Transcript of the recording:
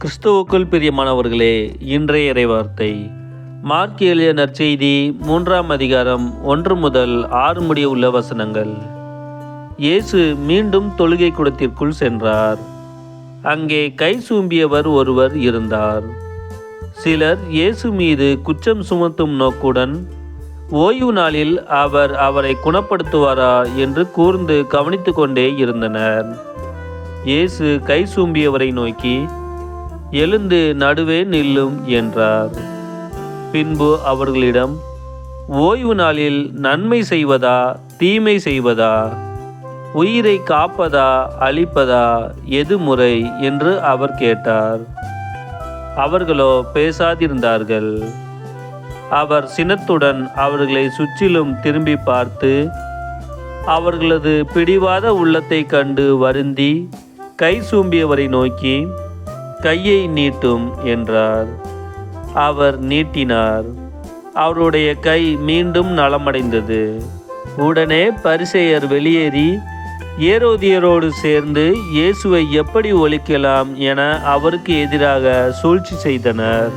கிறிஸ்துவுக்குள் பிரியமானவர்களே, இன்றைய இறைவார்த்தை மார்க் எழுதிய நற்செய்தி 3ஆம் அதிகாரம் 1 முதல் 6 முடிய உள்ள வசனங்கள். இயேசு மீண்டும் தொழுகை கூடத்திற்குள் சென்றார். அங்கே கை சூம்பியவர் ஒருவர் இருந்தார். சிலர் இயேசு மீது குற்றம் சுமத்தும் நோக்குடன் ஓய்வு நாளில் அவர் அவரை குணப்படுத்துவாரா என்று கூர்ந்து கவனித்து கொண்டே இருந்தனர். இயேசு கை சூம்பியவரை நோக்கி, எழுந்து நடுவே நில்லும் என்றார். பின்பு அவர்களிடம், ஓய்வு நாளில் நன்மை செய்வதா தீமை செய்வதா, உயிரை காப்பதா அழிப்பதா, எது முறை என்று அவர் கேட்டார். அவர்களோ பேசாதிருந்தார்கள். அவர் சினத்துடன் அவர்களை சுற்றிலும் திரும்பி பார்த்து அவர்களது பிடிவாத உள்ளத்தை கண்டு வருந்தி கை சூம்பியவரை நோக்கி, கையை நீட்டும் என்றார். அவர் நீட்டினார். அவருடைய கை மீண்டும் நலமடைந்தது. உடனே பரிசேயர் வெளியேறி ஏரோதியரோடு சேர்ந்து இயேசுவை எப்படி ஒழிக்கலாம் என அவருக்கு எதிராக சூழ்ச்சி செய்தனர்.